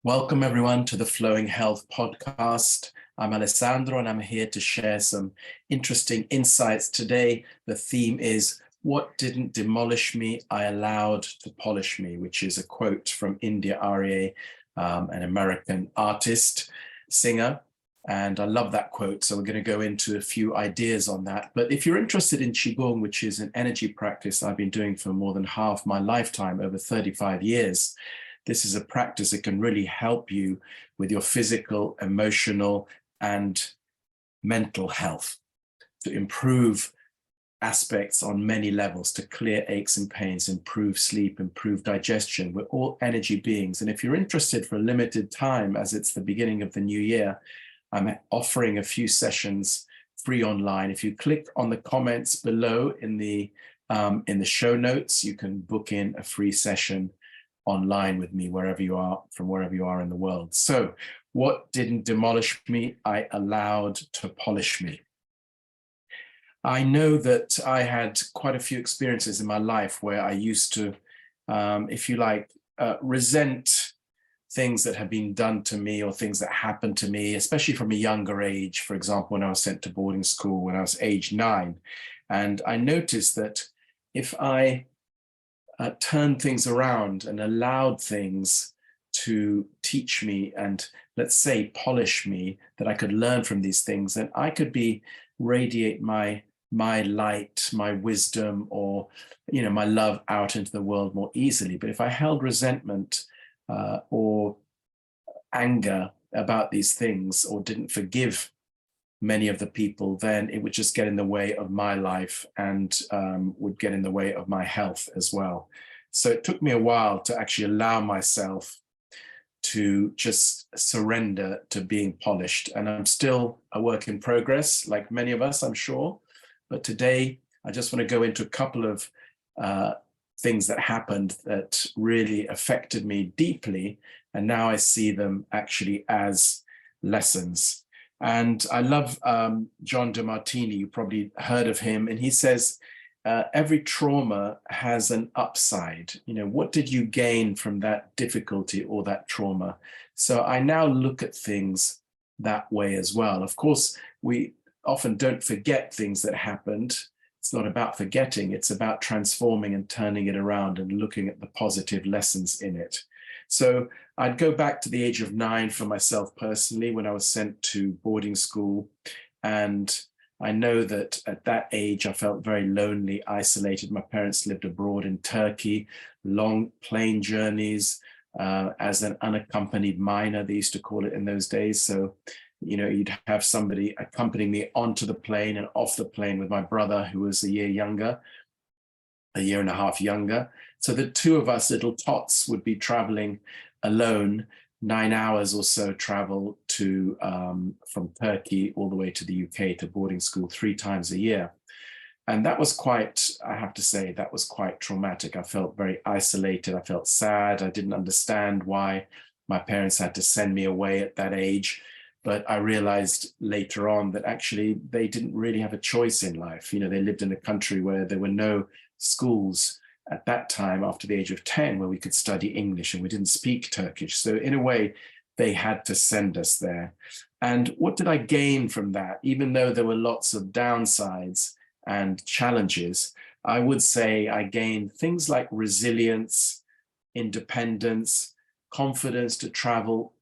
Welcome everyone to the Flowing Health podcast. I'm Alessandro and I'm here to share some interesting insights today. The theme is "What didn't demolish me, I allowed to polish me," which is a quote from India Arie, an American artist, singer. And I love that quote. So we're going to go into a few ideas on that. But if you're interested in Qigong, which is an energy practice I've been doing for more than half my lifetime, over 35 years, this is a practice that can really help you with your physical, emotional, and mental health to improve aspects on many levels, to clear aches and pains, improve sleep, improve digestion. We're all energy beings. And if you're interested for a limited time, as it's the beginning of the new year, I'm offering a few sessions free online. If you click on the comments below in the show notes, you can book in a free session online with me wherever you are, from wherever you are in the world. So what didn't demolish me, I allowed to polish me. I know that I had quite a few experiences in my life where I used to, if you like, resent things that had been done to me or things that happened to me, especially from a younger age. For example, when I was sent to boarding school when I was age 9. And I noticed that if I turned things around and allowed things to teach me and, let's say, polish me, that I could learn from these things, then I could radiate my light, my wisdom, or my love out into the world more easily. But if I held resentment or anger about these things, or didn't forgive many of the people, then it would just get in the way of my life and would get in the way of my health as well. So it took me a while to actually allow myself to just surrender to being polished. And I'm still a work in progress, like many of us, I'm sure. But today, I just want to go into a couple of things that happened that really affected me deeply. And now I see them actually as lessons. And I love John DeMartini. You probably heard of him. And he says, every trauma has an upside. What did you gain from that difficulty or that trauma? So I now look at things that way as well. Of course, we often don't forget things that happened. It's not about forgetting. It's about transforming and turning it around and looking at the positive lessons in it. So I'd go back to the age of 9 for myself personally, when I was sent to boarding school. And I know that at that age, I felt very lonely, isolated. My parents lived abroad in Turkey, long plane journeys as an unaccompanied minor, they used to call it in those days. So, you'd have somebody accompanying me onto the plane and off the plane with my brother, who was a year and a half younger. So the two of us little tots would be traveling alone, 9 hours or so travel to from Turkey all the way to the UK to boarding school 3 times a year. And that was quite, I have to say, that was quite traumatic. I felt very isolated. I felt sad. I didn't understand why my parents had to send me away at that age. But I realized later on that actually they didn't really have a choice in life. They lived in a country where there were no schools at that time after the age of 10 where we could study English, and we didn't speak Turkish. So in a way, they had to send us there. And what did I gain from that? Even though there were lots of downsides and challenges, I would say I gained things like resilience, independence, confidence to travel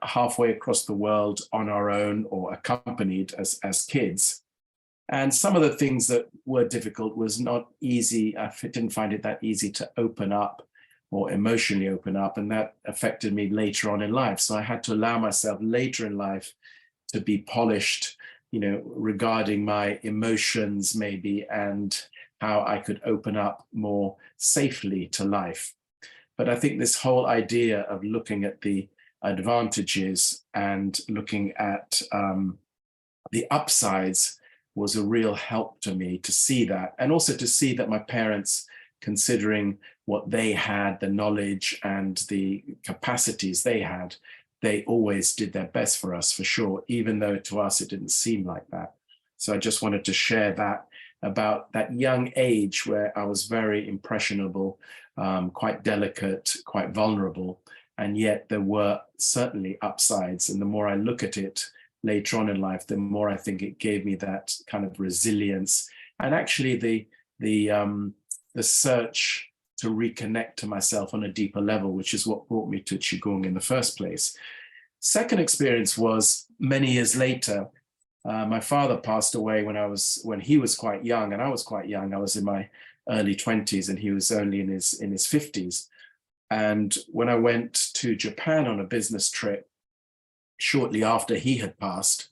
halfway across the world on our own or accompanied as kids. And some of the things that were difficult was not easy. I didn't find it that easy to open up or emotionally open up. And that affected me later on in life. So I had to allow myself later in life to be polished, regarding my emotions maybe, and how I could open up more safely to life. But I think this whole idea of looking at the advantages and looking at the upsides was a real help to me to see that, and also to see that my parents, considering what they had, the knowledge and the capacities they had, they always did their best for us, for sure, even though to us it didn't seem like that. So I just wanted to share that about that young age where I was very impressionable, quite delicate, quite vulnerable. And yet there were certainly upsides. And the more I look at it later on in life, the more I think it gave me that kind of resilience, and actually the search to reconnect to myself on a deeper level, which is what brought me to Qigong in the first place. Second experience was many years later. My father passed away when he was quite young, and I was quite young. I was in my early 20s, and he was only in his 50s. And when I went to Japan on a business trip, shortly after he had passed,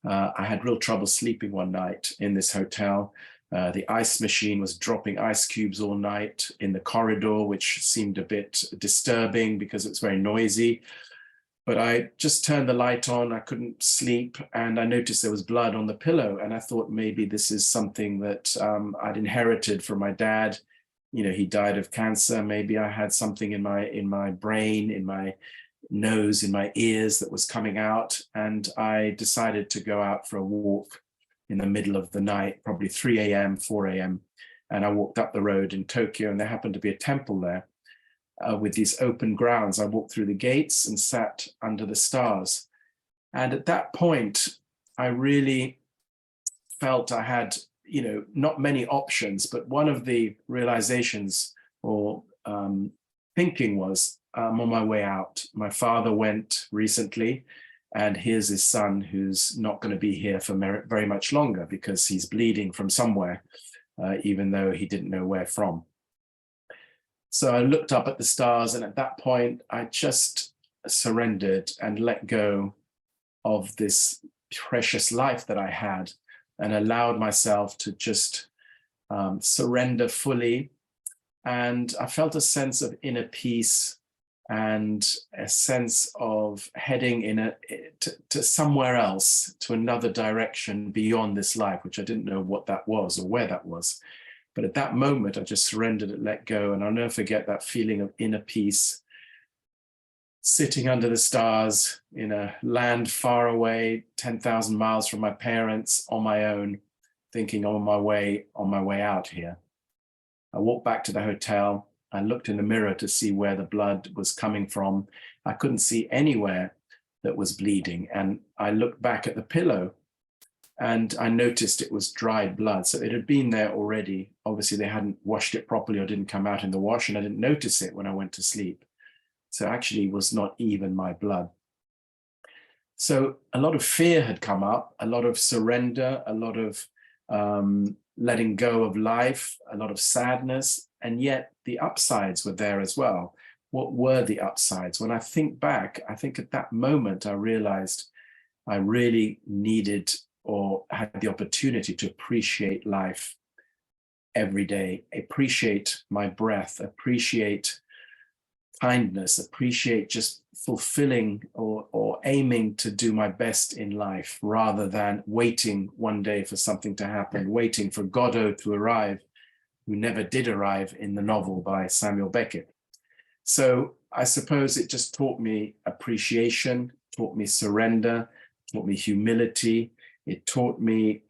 I had real trouble sleeping one night in this hotel. The ice machine was dropping ice cubes all night in the corridor, which seemed a bit disturbing because it was very noisy. But I just turned the light on, I couldn't sleep, and I noticed there was blood on the pillow. And I thought maybe this is something that I'd inherited from my dad. You know, he died of cancer. Maybe I had something in my brain, in my nose, in my ears that was coming out. And I decided to go out for a walk in the middle of the night, probably 3 a.m., 4 a.m. And I walked up the road in Tokyo, and there happened to be a temple there. With these open grounds. I walked through the gates and sat under the stars. And at that point, I really felt I had, you know, not many options, but one of the realizations or thinking was, I'm on my way out. My father went recently, and here's his son who's not going to be here for very much longer because he's bleeding from somewhere, even though he didn't know where from. So I looked up at the stars, and at that point, I just surrendered and let go of this precious life that I had, and allowed myself to just surrender fully. And I felt a sense of inner peace and a sense of heading to somewhere else, to another direction beyond this life, which I didn't know what that was or where that was. But at that moment, I just surrendered and let go. And I'll never forget that feeling of inner peace, sitting under the stars in a land far away, 10,000 miles from my parents, on my own, thinking on my way out here. I walked back to the hotel. I looked in the mirror to see where the blood was coming from. I couldn't see anywhere that was bleeding. And I looked back at the pillow, and I noticed it was dried blood. So it had been there already. Obviously, they hadn't washed it properly or didn't come out in the wash, and I didn't notice it when I went to sleep. So actually, it was not even my blood. So a lot of fear had come up, a lot of surrender, a lot of letting go of life, a lot of sadness, and yet the upsides were there as well. What were the upsides? When I think back, I think at that moment, I realized I really needed or had the opportunity to appreciate life every day, appreciate my breath, appreciate kindness, appreciate just fulfilling or aiming to do my best in life, rather than waiting one day for something to happen, waiting for Godot to arrive, who never did arrive in the novel by Samuel Beckett. So I suppose it just taught me appreciation, taught me surrender, taught me humility. It taught me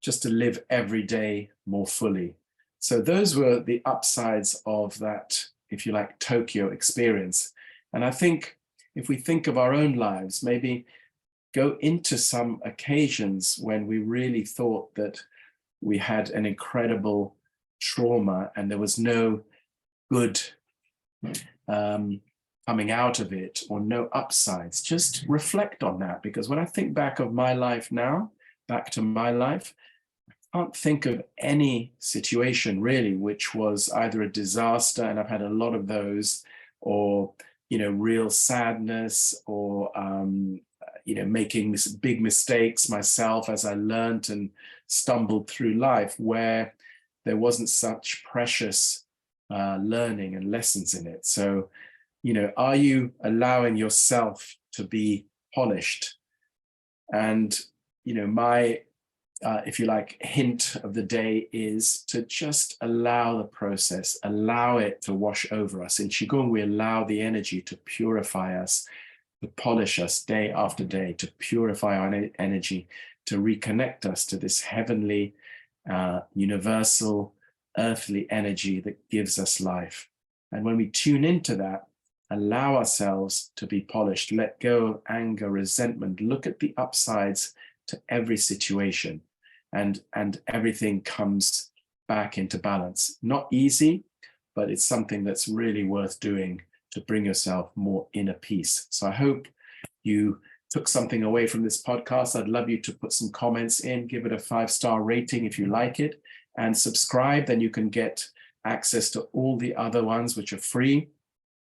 just to live every day more fully. So those were the upsides of that, if you like, Tokyo experience. And I think if we think of our own lives, maybe go into some occasions when we really thought that we had an incredible trauma and there was no good coming out of it, or no upsides. Just reflect on that, because when I think back of my life now, back to my life, I can't think of any situation really which was either a disaster, and I've had a lot of those, or real sadness, or making big mistakes myself as I learned and stumbled through life, where there wasn't such precious learning and lessons in it. So are you allowing yourself to be polished? And, my, if you like, hint of the day is to just allow the process, allow it to wash over us. In Qigong, we allow the energy to purify us, to polish us day after day, to purify our energy, to reconnect us to this heavenly, universal, earthly energy that gives us life. And when we tune into that, allow ourselves to be polished, let go of anger, resentment, look at the upsides to every situation, and everything comes back into balance. Not easy, but it's something that's really worth doing to bring yourself more inner peace. So I hope you took something away from this podcast. I'd love you to put some comments in, give it a 5-star rating if you like it, and subscribe. Then you can get access to all the other ones which are free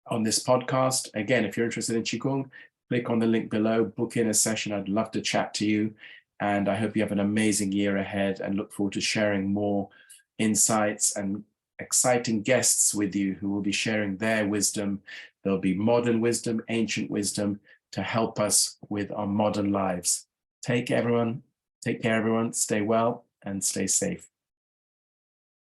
on this podcast. Again, if you're interested in Qigong, click on the link below, book in a session. I'd love to chat to you. And I hope you have an amazing year ahead, and look forward to sharing more insights and exciting guests with you who will be sharing their wisdom. There'll be modern wisdom, ancient wisdom to help us with our modern lives. Take care, everyone. Stay well and stay safe.